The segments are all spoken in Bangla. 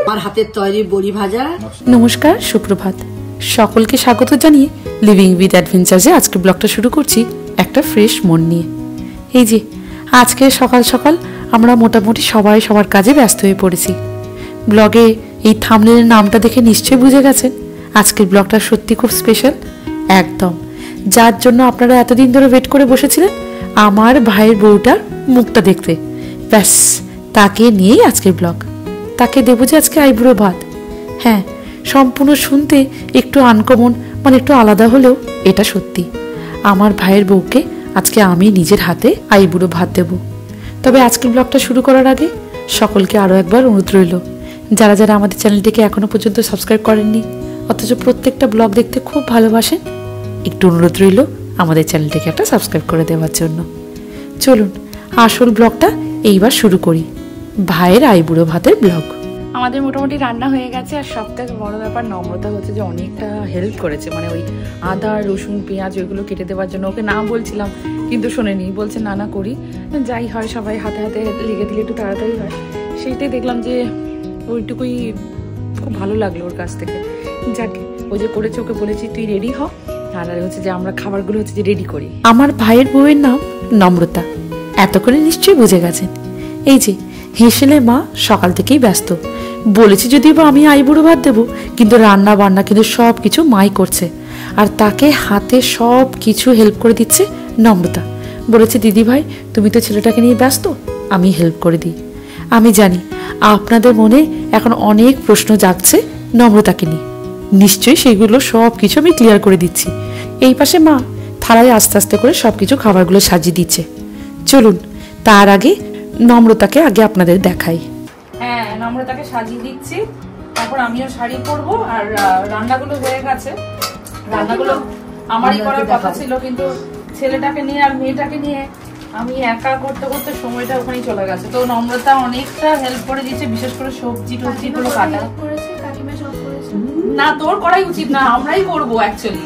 আমার হাতের তৈরি বড়ি ভাজা। নমস্কার, সুপ্রভাত। সকলকে স্বাগত জানিয়ে লিভিং উইথ অ্যাডভেঞ্চার্সে আজকে ব্লগটা শুরু করছি একটা ফ্রেশ মন নিয়ে। এই যে আজকে সকাল সকাল আমরা মোটামুটি সবাই সবার কাজে ব্যস্ত হয়ে পড়েছি। ব্লগে এই থাম্বনেলের নামটা দেখে নিশ্চয়ই বুঝে গেছেন আজকের ব্লগটা সত্যি খুব স্পেশাল। একদম যার জন্য আপনারা এতদিন ধরে ওয়েট করে বসেছিলেন, আমার ভাইয়ের বউটার মুখটা দেখতে। ব্যাস তাকে নিয়েই আজকের ব্লগ। তাকে দেবো যে আজকে আইবুড়ো ভাত। হ্যাঁ, সম্পূর্ণ শুনতে একটু আনকমন, মানে একটু আলাদা হলেও এটা সত্যি। আমার ভাইয়ের বউকে আজকে আমি নিজের হাতে আইবুড়ো ভাত দেব। তবে আজকের ব্লগটা শুরু করার আগে সকলকে আরও একবার অনুরোধ রইল, যারা যারা আমাদের চ্যানেলটিকে এখনো পর্যন্ত সাবস্ক্রাইব করেননি অথচ প্রত্যেকটা ব্লগ দেখতে খুব ভালোবাসেন, একটু অনুরোধ রইল আমাদের চ্যানেলটিকে একটা সাবস্ক্রাইব করে দেওয়ার জন্য। চলুন আসল ব্লগটা এইবার শুরু করি, ভাইয়ের আইবুড়ো ভাতের ব্লগ। আমাদের মোটামুটি রান্না হয়ে গেছে, আর সবথেকে বড় ব্যাপার নম্রতা হচ্ছে যে অনেকটা হেল্প করেছে, মানে ওই আদা রসুন পেঁয়াজ ওইগুলো কেটে দেওয়ার জন্য। ওকে না বলছিলাম কিন্তু শোনেনি, বলছে না না করি, যাই হয় সবাই হাতে হাতে লেগে দিলে একটু তাড়াতাড়ি হয়। সেইটাই দেখলাম যে ওইটুকুই খুব ভালো লাগলো ওর কাছ থেকে। যাকে ও যে করেছে ওকে বলেছি তুই রেডি হ, আর হচ্ছে যে আমরা খাবারগুলো হচ্ছে যে রেডি করি। আমার ভাইয়ের বউয়ের নাম নম্রতা, এত করে নিশ্চয়ই বুঝে গেছেন। এই যে হেসেলের মা সকাল থেকেই ব্যস্ত, বলেছি যদিও বা আমি আইবুড়ো ভাত দেবো, কিন্তু রান্না বান্না কিন্তু সব কিছু মাই করছে, আর তাকে হাতে সব কিছু হেল্প করে দিচ্ছে নম্রতা। বলেছে দিদি ভাই তুমি তো ছেলেটাকে নিয়ে ব্যস্ত, আমি হেল্প করে দিই। আমি জানি আপনাদের মনে এখন অনেক প্রশ্ন জাগছে নম্রতাকে নিয়ে, নিশ্চয়ই সেগুলো সব কিছু আমি ক্লিয়ার করে দিচ্ছি। এই পাশে মা থালায় আস্তে আস্তে করে সব কিছু খাবারগুলো সাজিয়ে দিচ্ছে। চলুন তার আগে নম্রতাকে আগে আপনাদের দেখাই। হ্যাঁ, নম্রতাকে সাজিয়ে দিচ্ছি, তারপর আমিও শাড়ি পরবো। আর রান্নাগুলো হয়ে গেছে, রান্নাগুলো আমারই করার কথা ছিল, কিন্তু ছেলেটাকে নিয়ে আর মেয়েটাকে নিয়ে আমি একা করতে করতে সময়টা ওখানেই চলে গেছে। তো নম্রতা অনেকটা হেল্প করে দিচ্ছে, বিশেষ করে সবজি টবজি গুলো কাটা। না তোর করাই উচিত না, আমরাই করবো অ্যাকচুয়ালি,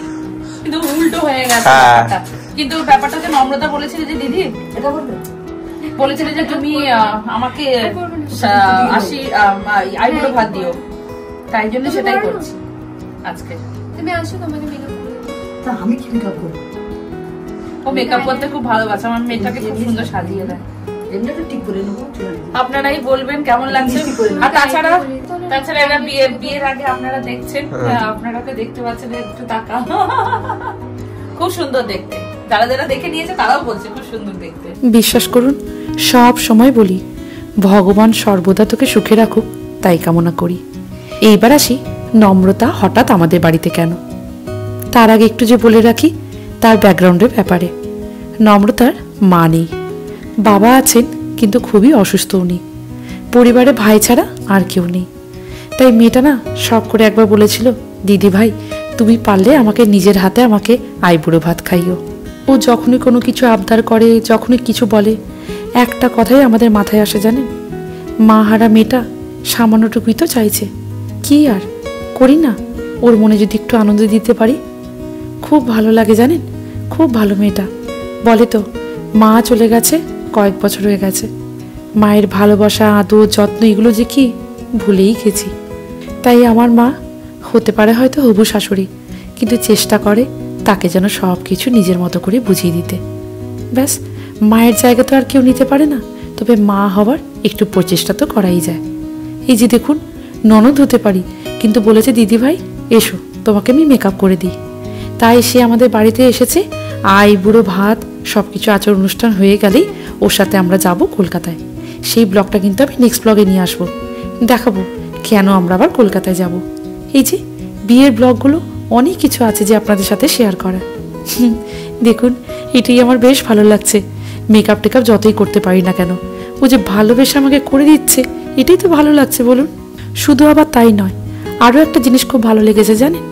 কিন্তু উল্টো হয়ে গেছে ব্যাপারটা। কিন্তু ব্যাপারটা যে নম্রতা বলেছিলে যে দিদি এটা বলবে, বলেছিলে যে তুমি আমাকে আইবুড়ো ভাত দিও, তাই জন্য সেটাই করছি আজকে। তুমি আসো, তোমাকে মেকআপ করে দেব। আমি কি মেকআপ করব? ও মেকআপ করতে খুব ভালোবাসে, আমার মেয়েটাকে খুব সুন্দর সাজিয়ে দেয়। এমনি তো ঠিক করে নেব, আপনারাই বলবেন কেমন লাগছে। আর তাছাড়া এরা বিয়ের আগে আপনারা দেখছেন, আপনারা ওকে দেখতে পাচ্ছেন, একটু তাকা, খুব সুন্দর দেখতে। যারা যারা দেখে নিয়েছে তারাও বলছে খুব সুন্দর দেখতে। বিশ্বাস করুন সব সময় বলি ভগবান সর্বদা তোকে সুখে রাখুক, তাই কামনা করি। এইবার আসি নম্রতা হঠাৎ আমাদের বাড়িতে কেন। তার আগে একটু যে বলে রাখি তার ব্যাকগ্রাউন্ডের ব্যাপারে। নম্রতার মা নেই, বাবা আছেন কিন্তু খুবই অসুস্থ উনি, পরিবারে ভাই ছাড়া আর কেউ নেই। তাই মেয়েটা না শখ করে একবার বলেছিল দিদি ভাই তুমি পারলে আমাকে নিজের হাতে আমাকে আইবুড়ো ভাত খাইও। ও যখনই কোনো কিছু আবদার করে, যখনই কিছু বলে, একটা কথাই আমাদের মাথায় আসে জানেন, মা হারা মেয়েটা সামান্যটুকুই তো চাইছে, কি আর করি না, ওর মনে যদি একটু আনন্দ দিতে পারি খুব ভালো লাগে জানেন। খুব ভালো মেয়েটা, বলে তো মা চলে গেছে কয়েক বছর হয়ে গেছে, মায়ের ভালোবাসা আদর যত্ন এগুলো যে কি ভুলেই গেছি। তাই আমার মা হতে পারে হয়তো হবু শাশুড়ি, কিন্তু চেষ্টা করে তাকে যেন সব কিছু নিজের মতো করে বুঝিয়ে দিতে। ব্যাস, মায়ের জায়গা তো আর কেউ নিতে পারে না, তবে মা হওয়ার একটু প্রচেষ্টা তো করাই যায়। এই যে দেখুন ননদ হতে পারি, কিন্তু বলেছে দিদি ভাই এসো তোমাকে আমি মেকআপ করে দিই। তাই সে আমাদের বাড়িতে এসেছে, আইবুড়ো ভাত সব কিছু আচার অনুষ্ঠান হয়ে গেলেই ওর সাথে আমরা যাব কলকাতায়। সেই ব্লগটা কিন্তু আমি নেক্সট ব্লগে নিয়ে আসবো, দেখাবো কেন আমরা আবার কলকাতায় যাব। এই যে বিয়ের ব্লগগুলো অনেক কিছু আছে যে আপনাদের সাথে শেয়ার করা। দেখুন এটাই আমার বেশ ভালো লাগছে, মেকআপ টেকআপ যতই করতে পারি না কেন ও যে ভালোবেসে আমাকে করে দিচ্ছে, এটাই তো ভালো লাগছে বলুন। শুধু আবার তাই নয়, আরও একটা জিনিস খুব ভালো লেগেছে জানেন,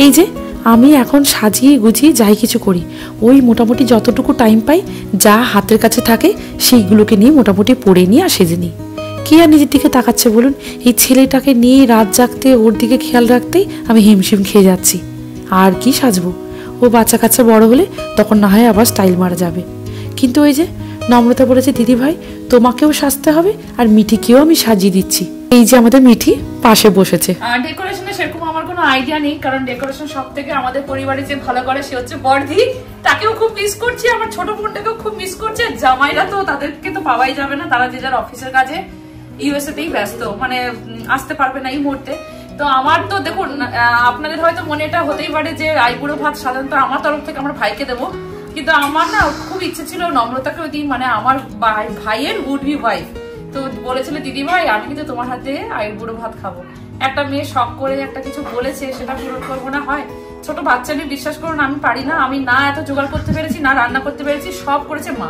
এই যে আমি এখন সাজিয়ে গুছিয়ে যাই কিছু করি, ওই মোটামুটি যতটুকু টাইম পাই যা হাতের কাছে থাকে সেইগুলোকে নিয়ে মোটামুটি পরে নিয়ে আর সেজে নিই। কে আর নিজের দিকে তাকাচ্ছে বলুন, এই ছেলেটাকে নিয়ে রাত জাগতে ওর দিকে খেয়াল রাখতেই আমি হিমশিম খেয়ে যাচ্ছি। আর কি সাজবো, ও বাচ্চা কাচ্চা বড় হলে তখন না হয় আবার স্টাইল মারা যাবে। কিন্তু ওই যে নম্রতা বলেছে দিদি ভাই তোমাকেও সাজতে হবে আর মিঠিকেও আমি সাজিয়ে দিচ্ছি। এই যে আমাদের মিঠি পাশে বসেছে। ডেকোরেশনে সেরকম আমার কোনো আইডিয়া নেই, কারণ ডেকোরেশন সব থেকে আমাদের পরিবারে যে ভালো করে সে হচ্ছে বর্দি। তাকেও খুব মিস করছি, আমার ছোট বোনটাকেও খুব মিস করছে। জামাইরা তো তাদেরকে তো পাওয়াই যাবে না, তারা যে যার অফিসের কাজে ইউএসএ তেই ব্যস্ত, মানে আসতে পারবে না এই মুহূর্তে। তো আমার তো দেখুন, আপনাদের হয়তো মনে এটা হতেই পারে যে আইবুড়ো ভাত সাধারণত আমার তরফ থেকে আমার ভাইকে দেবো, কিন্তু আমার না খুব ইচ্ছে ছিল নম্রতাকেও দিই, মানে আমার ভাইয়ের উড বি ওয়াইফ। তো বলেছিল দিদি ভাই আমি কিন্তু তোমার হাতে আইবুড়ো ভাত খাবো। একটা মেয়ে শখ করে একটা কিছু বলেছে, সেটা পূরণ করবো না হয়? ছোট বাচ্চা নিয়ে বিশ্বাস করুন আমি পারি না, আমি না এত জোগাড় করতে পেরেছি না রান্না করতে পেরেছি, সব করেছে মা।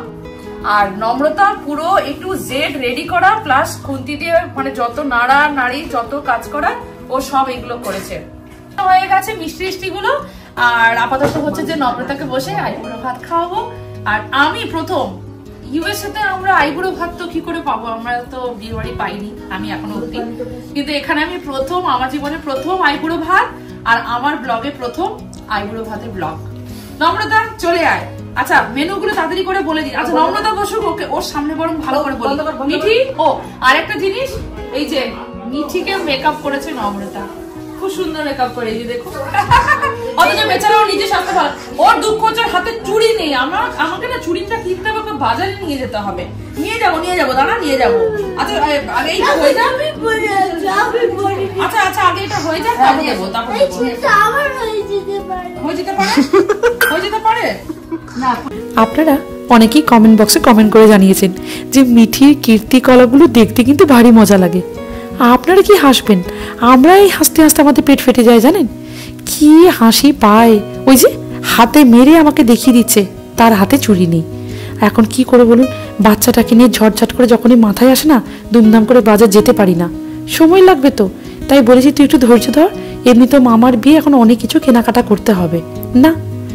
আর নম্রতা পুরো একটু জেড রেডি করা প্লাস খুন্তি দিয়ে মানে যত নাড়া নাড়ি যত কাজ করা ও সব এগুলো করেছে। হয়ে গেছে মিষ্টি মিষ্টি গুলো। আর আপাতত হচ্ছে যে নম্রতাকে বসে আইবুড়ো ভাত খাওয়াবো। আর আমি প্রথম ইউএসএ তে আমরা আইবুড়ো ভাত তো কি করে পাবো, আমরা তো বিয়ে বাড়ি পাইনি আমি এখনো অব্দি, কিন্তু এখানে আমি প্রথম আমার জীবনে প্রথম আইবুড়ো ভাত আর আমার ব্লগে প্রথম আইবুড়ো ভাতের ব্লগ। নম্রতা চলে আয়। আচ্ছা মেনুগুলো তাড়াতাড়ি করে বলে দিই। আচ্ছা নম্রতা বসুক, ওকে ওর সামনে বরং ভালো করে বলি। মিঠি ও আরেকটা জিনিস, এই যে মিঠিকে মেকআপ করেছে নম্রতা, খুব সুন্দর মেকআপ করে, এই যে দেখো। অথচ বেচারাও নিজে সাজতে পারে। ওর দুঃখ হচ্ছে হাতে চুড়ি নেই, আমাকে না চুড়িটা কিনতে হবে, বাজারে নিয়ে যেতে হবে। নিয়ে যাবো দাঁড়া নিয়ে যাবো। আচ্ছা আগে এইটা হয়ে যাক, আচ্ছা আচ্ছা আগে এটা হয়ে যাক তারপর দেবো, তারপর হয়ে যেতে পারে না। আপনারা অনেকেই কমেন্ট বক্সে কমেন্ট করে জানিয়েছেন যে মিঠির কীর্তিকলাগুলো দেখতে কিন্তু ভারী মজা লাগে। আপনারা কি হাসবেন, আমরা এই হাসতে হাসতে আমাদের পেট ফেটে যায় জানেন, কি হাসি পায়। ওই যে হাতে মেরে আমাকে দেখিয়ে দিচ্ছে তার হাতে চুড়ি নেই। এখন কি করে বলুন, বাচ্চাটাকে নিয়ে ঝটঝট করে যখনই মাথায় আসে না দুমদাম করে বাজার যেতে পারি না, সময় লাগবে তো। তাই বলেছি তুই একটু ধৈর্য ধর, এমনি তো মামার বিয়ে এখন অনেক কিছু কেনাকাটা করতে হবে না,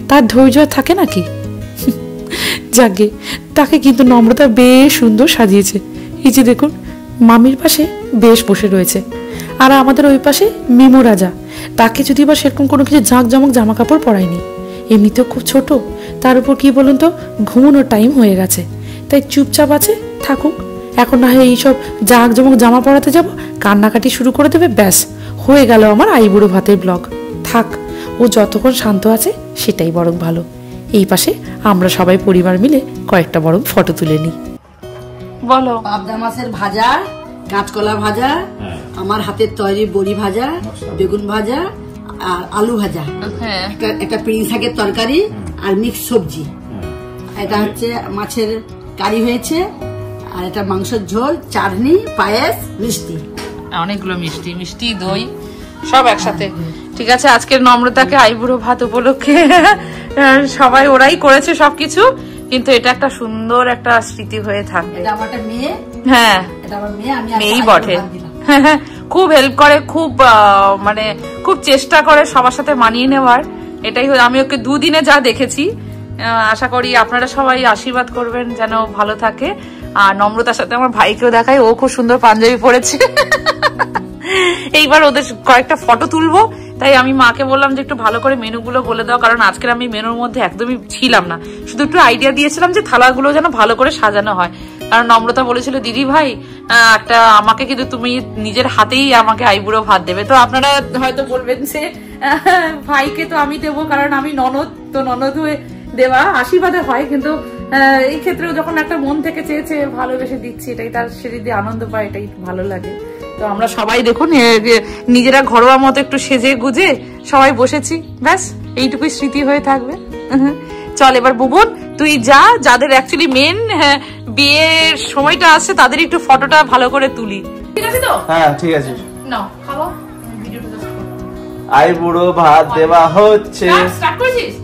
তার ধৈর্য থাকে নাকি। যাকে তাকে কিন্তু নম্রতা বেশ সুন্দর সাজিয়েছে। এই যে দেখুন মামির পাশে বেশ বসে রয়েছে, আর আমাদের ওই পাশে মিমো রাজা, তাকে যদি বা সেরকম কোনো কিছু জাঁকজমক জামা কাপড় পরায়নি, এমনিতেও খুব ছোট, তার উপর কি বলুন তো ঘুমানোর টাইম হয়ে গেছে, তাই চুপচাপ আছে থাকুক। এখন না হয় এইসব জাঁকজমক জামা পরাতে যাব, কান্নাকাটি শুরু করে দেবে, ব্যাস হয়ে গেল আমার আইবুড়ো ভাতের ব্লগ। থাক, ও যতক্ষণ শান্ত আছে সেটাই বরং ভালো। এই পাশে আমরা সবাই পরিবার মিলে কয়েকটা বরং ফটো তুলে নিই। বলো। পাবদা মাছের ভাজা, কাঁচকলা ভাজা, আমার হাতের তৈরি বড়ি ভাজা, বেগুন ভাজা আর আলু ভাজা, একটা পিড়ি শাকের তরকারি আর মিক্স সবজি, এটা হচ্ছে মাছের কারি হয়েছে, আর এটা মাংসের ঝোল, চাটনি, পায়েস, মিষ্টি, অনেকগুলো মিষ্টি মিষ্টি দই সব একসাথে। ঠিক আছে, আজকের নম্রতাকে আইবুড়ো ভাত উপলক্ষে সবাই ওরাই করেছে সবকিছু, কিন্তু এটা একটা সুন্দর একটা স্মৃতি হয়ে থাকবে। এটা আমার মেয়ে, হ্যাঁ এটা আমার মেয়ে, আমি মেয়েই বটে। খুব হেল্প করে, খুব মানে খুব চেষ্টা করে সবার সাথে মানিয়ে নেওয়ার। এটাই আমি ওকে দুদিনে যা দেখেছি, আশা করি আপনারা সবাই আশীর্বাদ করবেন যেন ভালো থাকে। আর নম্রতার সাথে আমার ভাইকেও দেখাই, ও খুব সুন্দর পাঞ্জাবি পরেছে। এইবার ওদের কয়েকটা ফটো তুলবো, তাই আমি মাকে বললাম যে একটু ভালো করে মেনুগুলো বলে দাও, কারণ আজকের আমি মেনুর মধ্যে একদমই ছিলাম না, শুধু একটু আইডিয়া দিয়েছিলাম যে থালাগুলো যেন ভালো করে সাজানো হয়। কারণ নম্রতা বলেছিল দিদি ভাই একটা আমাকে কিন্তু তুমি নিজের হাতেই আমাকে আইবুড়ো ভাত দেবে। তো আপনারা হয়তো বলবেন যে ভাইকে তো আমি দেবো, কারণ আমি ননদ, তো ননদ হয়ে দেওয়া আশীর্বাদে হয়, কিন্তু এই ক্ষেত্রেও যখন একটা মন থেকে চেয়েছে ভালোবেসে দিচ্ছি, এটাই তার শরীর দিয়ে আনন্দ পায়, এটাই ভালো লাগে। তো আমরা সবাই দেখুন নিজেরা ঘরোয়া মতো একটু সেজে গুজে সবাই বসেছি, ব্যাস এইটুকুই স্মৃতি হয়ে থাকবে। চল এবার বুবুন তুই যা, যাদের অ্যাকচুয়ালি মেন বিয়ের সময়টা আসছে তাদের একটু ফটোটা ভালো করে তুলি, ঠিক আছে তো? হ্যাঁ ঠিক আছে, নাও খাওয়া, ভিডিওটা জাস্ট করো। আইবুড়ো ভাত দেওয়া হচ্ছে। স্টার্ট করেছিস?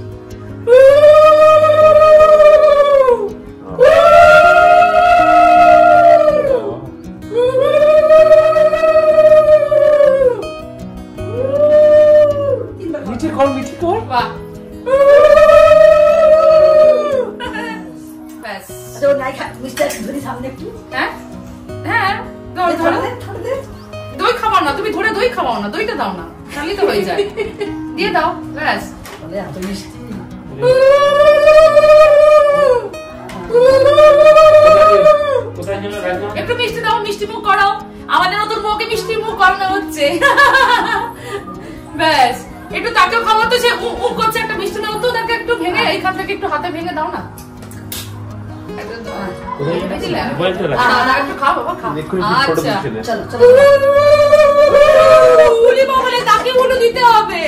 মিঠি কর। বাহ, ব্যাস। হ্যাঁ হ্যাঁ, দই খাওয়াও না, তুমি ধরে দই খাওয়াও না, দইটা দাও না, তাহলেই তো হয়ে যায়, দিয়ে দাও ব্যাস। এত মিষ্টি। একটু মিষ্টি দাও, মিষ্টি মুখ করো। আমাদের নতুন বউকে মিষ্টি মুখ করানো হচ্ছে। ব্যাস একটু তাকেও খাওয়াতো, সে উ করছে, একটা মিষ্টি দাও তো তাকে একটু ভেঙে, এইখান থেকে একটু হাতে ভেঙে দাও না। তাকে উলু দিতে হবে।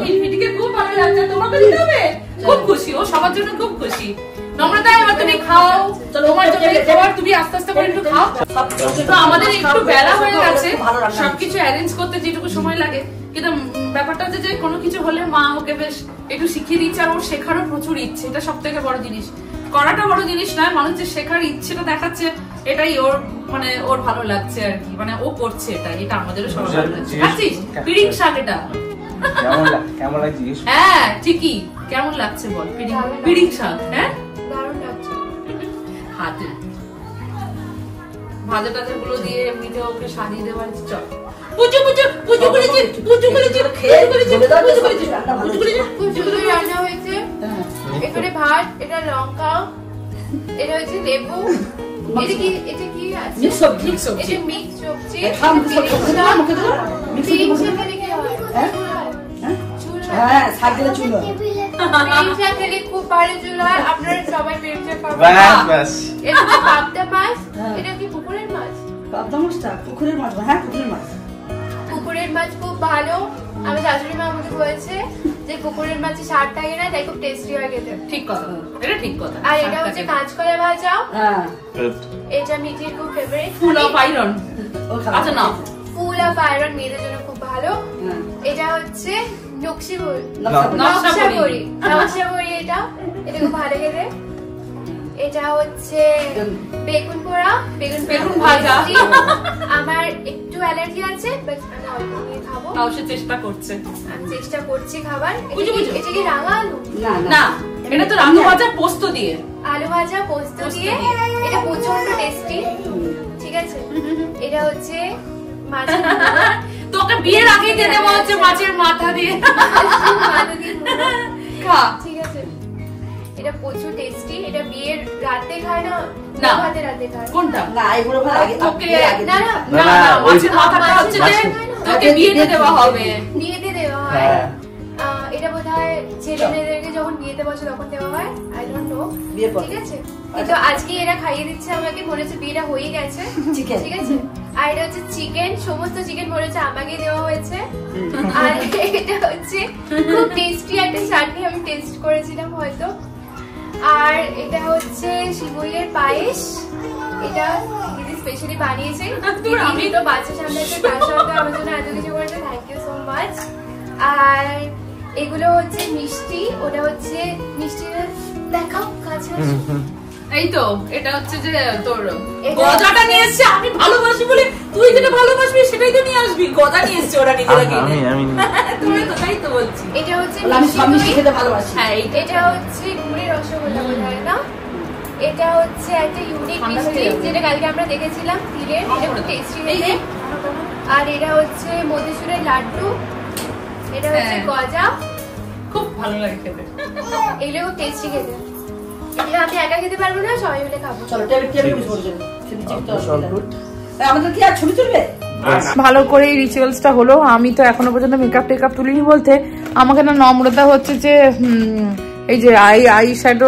মিটমিটিকে খুব ভালো লাগছে, তোমাকে দিতে হবে। খুব খুশি, ও সবার জন্য খুব খুশি। নম্রতা এবার তুমি খাও, তোমার জন্য এবার তুমি আস্তে আস্তে করে একটু খাও। তো আমাদের একটু বেলা হয়ে গেছে, সবকিছু অ্যারেঞ্জ করতে যেটুকু সময় লাগে, কিন্তু ব্যাপারটা হচ্ছে যে কোনো কিছু হলে মা ওকে বেশ একটু শিখিয়ে দিচ্ছে, আর ওর শেখারও প্রচুর ইচ্ছে। এটা সব থেকে বড় জিনিস, করাটা বড় জিনিস নয়, মানুষ যে শেখার ইচ্ছেটা দেখাচ্ছে এটাই ওর মানে ওর ভালো লাগছে আর কি, মানে ও করছে এটা আমাদেরও সবার ভালো লাগছে। খাচ্ছিস পিড়িং শাক? এটা কেমন লাগছে? হ্যাঁ ঠিকই, কেমন লাগছে বল? পিড়িং শাক, হ্যাঁ দারুণ লাগছে। হাতে ভাজা টাজা গুলো দিয়ে এমনিতে ওকে সাজিয়ে দেওয়ার। চল পুজো পুজো পুজো করেছি, পুজো করেছি, খেয়ে করেছি, পুজো করেছি, পুজো করে রান্না হয়েছে এখানে ভাত, এটা লঙ্কা, এটা হচ্ছে লেবু, এটা কি আছে? মিক্স সবজি। এটা মিক্স সবজি। হ্যাঁ শাক দিলে চুল হয়। খুব ভালো চুল হয়। আপনারা সবাই পেঁচা খাবেন। এটা পাবদা মাছ। এটা কি পুকুরের মাছ? পাবদা মাছটা পুকুরের মাছ? হ্যাঁ পুকুরের মাছ। পুকুরের মাছ খুব ভালো। আমি শাশুড়ি মা আমাকে বলেছে যে পুকুরের মাছে সার থাকে না, তাই খুব টেস্টি হয় খেতে। ঠিক কথা, এটা ঠিক কথা। আর এটা হচ্ছে কাঁচকলা ভাজা। হ্যাঁ এটা মিঠির খুব ফেভারিট। Full of iron. আচ্ছা না, ফুল অফ আয়রন মেয়েদের জন্য খুব ভালো। এটা হচ্ছে নকশি বড়ি, এটা খুব ভালো খেতে। এটা হচ্ছে বেগুন পোড়া, বেগুন ভাজা। আমার একটু অ্যালার্জি আছে, বাট আমি অল্প নিয়ে খাবো। সে চেষ্টা করছে, চেষ্টা করছি খাবার। এটা কি রাঙা আলু? না, এটা তো রাঙা ভাজা পোস্ত দিয়ে, আলু ভাজা পোস্ত দিয়ে। এটা প্রচন্ড টেস্টি। ঠিক আছে, এটা হচ্ছে মাছ। তোকে বিয়ের আগে দিয়ে দেওয়া হচ্ছে মাছের মাথা দিয়ে। খা, ঠিক আছে। এটা প্রচুর টেস্টি। এটা বিয়ের রাতে খায় না, ভাতে রাতে খায়। কোনটা? না এগুলো ভালো লাগে। তোকে না মাছের মাথাটা হচ্ছে যে তোকে বিয়েতে দেওয়া হবে। বিয়েতে দেওয়া হয়। এটা বোধহয় ছেলে মেয়েদেরকে যখন বিয়েতে বসে তখন দেওয়া হয়, আই ডোন্ট নো। ঠিক আছে, কিন্তু আজকে এরা খাইয়ে দিচ্ছে আমাকে, মনে হচ্ছে বিয়েটা হয়ে গেছে। ঠিক আছে। আর এটা হচ্ছে চিকেন, সমস্ত চিকেন মনে হচ্ছে আমাকে দেওয়া হয়েছে। আর এটা হচ্ছে খুব টেস্টি একটা চাটনি, আমি টেস্ট করেছিলাম হয়তো। আর এটা হচ্ছে শিমুইয়ের পায়েস, এটা দিদি স্পেশালি বানিয়েছে। আমি তো বাচ্চা সামলাতে, তার সঙ্গে আমার জন্য এত কিছু করেছে, থ্যাংক ইউ সো মাচ। আর এগুলো হচ্ছে মিষ্টি, ওটা হচ্ছে মিষ্টি দেখাও কাছে। এই তো এটা হচ্ছে যে তোর গজাটা নিয়ে এসেছে। আমি ভালোবাসি বলে তুই যেটা ভালোবাসবি সেটাই তো নিয়ে আসবি। গজা নিয়ে এসেছে ওরা নিজেরা কিনে। তুমি তো তাই তো বলছি। এটা হচ্ছে আমি সব মিষ্টি খেতে ভালোবাসি। হ্যাঁ এটা হচ্ছে গুড়ের রসগোল্লা বোধহয় না? এটা হচ্ছে একটা ইউনিক মিষ্টি, যেটা কালকে আমরা দেখেছিলাম তিলের। এটা খুব টেস্টি খেতে। আর এটা হচ্ছে মধুচূড়ের লাড্ডু, এটা হচ্ছে গজা, খুব ভালো লাগে খেতে। এগুলো খুব টেস্টি খেতে। এগুলো আমি একা খেতে পারবো না, সবাই মিলে খাবো। চলো টেবিল বসে আমাদের কি আর ছবি তুলবে? ভালো করে এই রিচুয়ালসটা হলো। আমি তো এখনো পর্যন্ত মেকআপ টেকআপ তুলিনি বলতে আমাকে না নম্রতা হচ্ছে যে এই যে আই শ্যাডো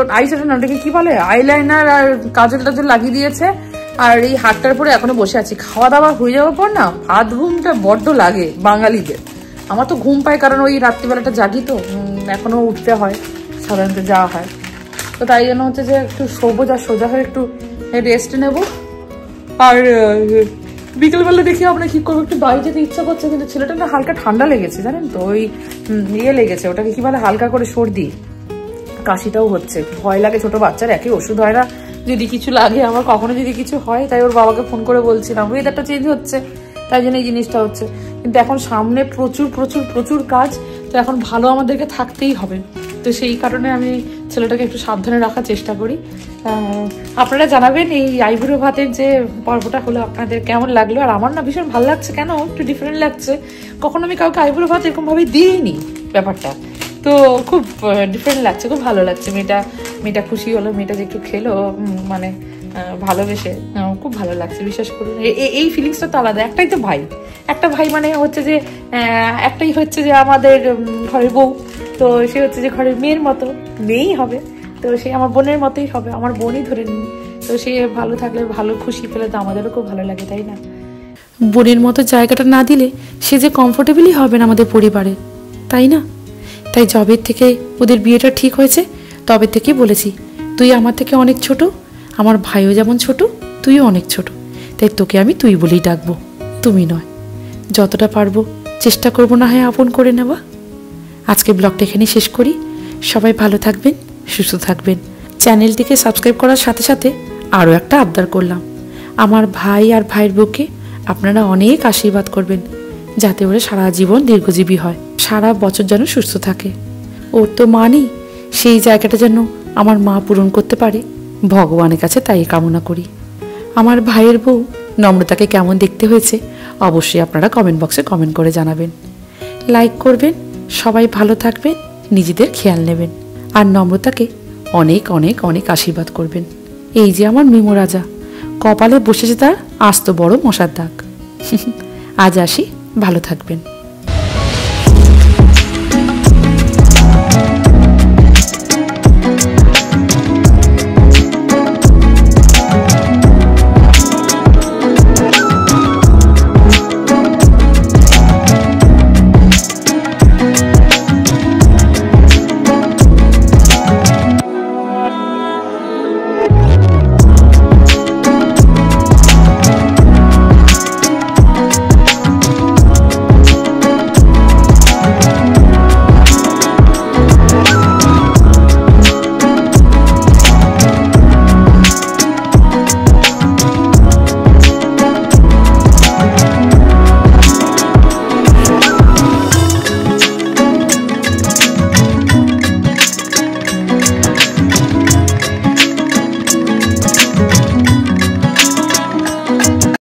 না, ওটাকে কি বলে, আইলাইনার আর কাজল টাজল লাগিয়ে দিয়েছে। আর এই হাতটার পরে এখনো বসে আছি। খাওয়া দাওয়া হয়ে যাওয়ার পর না ভাত ঘুমটা বড্ড লাগে বাঙালিদের। আমার তো ঘুম পায়, কারণ ওই রাত্রিবেলাটা জাগি তো, এখনো উঠতে হয়, সাধারণত যাওয়া হয়। তো তাই জন্য হচ্ছে যে একটু সবুজ আর সোজা হয়ে একটু রেস্ট নেব। আর বিকেলবেলা দেখি আমরা কি করবো, একটু বাইরে যেতে ইচ্ছা করছে, কিন্তু ছেলেটা না হালকা ঠান্ডা লেগেছে জানেন তো, ওই লেগেছে, ওটাকে কি বলে হালকা করে সর্দি, কাশিটাও হচ্ছে। ভয় লাগে, ছোট বাচ্চার একই ওষুধ হয় না, যদি কিছু লাগে আমার, কখনো যদি কিছু হয়। তাই ওর বাবাকে ফোন করে বলছিলাম, ওয়েদারটা চেঞ্জ হচ্ছে তাই জন্য এই জিনিসটা হচ্ছে। কিন্তু এখন সামনে প্রচুর প্রচুর প্রচুর কাজ, তো এখন ভালো আমাদেরকে থাকতেই হবে। তো সেই কারণে আমি ছেলেটাকে একটু সাবধানে রাখার চেষ্টা করি। আপনারা জানাবেন এই আইবুড়ো ভাতের যে পর্বটা হলো আপনাদের কেমন লাগলো। আর আমার না ভীষণ ভালো লাগছে, কেন একটু ডিফারেন্ট লাগছে। কখনো আমি কাউকে আইবুড়ো ভাত এরকমভাবে দিইনি ব্যাপারটা, তো খুব ডিফারেন্ট লাগছে, খুব ভালো লাগছে। মেয়েটা খুশি হলো, মেয়েটা যে একটু খেলো, মানে ভালোবেসে খুব ভালো লাগছে, বিশ্বাস করুন। এই ফিলিংসটা তো আলাদা। একটাই তো ভাই, একটা ভাই মানে হচ্ছে যে একটাই হচ্ছে যে আমাদের ঘরের বউ, তো সে হচ্ছে যে ঘরের মেয়ের মতো, মেয়েই হবে, তো সে আমার বোনের মতোই হবে, আমার বোনই ধরে নিই। তো সে ভালো থাকলে, ভালো খুশি পেলে তো আমাদেরও খুব ভালো লাগে, তাই না? বোনের মতো জায়গাটা না দিলে সে যে কমফোর্টেবলই হবে না আমাদের পরিবারে, তাই না? তাই যবের থেকে ওদের বিয়েটা ঠিক হয়েছে তবে থেকেই বলেছি, তুই আমার থেকে অনেক ছোট, আমার ভাইও যেমন ছোট, তুইও অনেক ছোট, তাই তোকে আমি তুই বলেই ডাকবো, তুমি নয়। যতটা পারবো চেষ্টা করবো না হয় আপন করে নেওয়া। আজকে ব্লগটা এখানে শেষ করি। সবাই ভালো থাকবেন, সুস্থ থাকবেন। চ্যানেলটিকে সাবস্ক্রাইব করার সাথে সাথে আরও একটা আবদার করলাম, আমার ভাই আর ভাইয়ের বউকে আপনারা অনেক আশীর্বাদ করবেন, যাতে ওরা সারা জীবন দীর্ঘজীবী হয়, সারা বছর যেন সুস্থ থাকে। ওর তো মা নেই, সেই জায়গাটা যেন আমার মা পূরণ করতে পারে, ভগবানের কাছে তাই কামনা করি। আমার ভাইয়ের বউ নম্রতাকে কেমন দেখতে হয়েছে অবশ্যই আপনারা কমেন্ট বক্সে কমেন্ট করে জানাবেন, লাইক করবেন। সবাই ভালো থাকবেন, নিজেদের খেয়াল নেবেন, আর নম্রতাকে অনেক অনেক অনেক আশীর্বাদ করবেন। এই যে আমার মিমো রাজা, কপালে বসেছে তার আস্ত বড় মশার দাগ। আজ আসি, ভালো থাকবেন।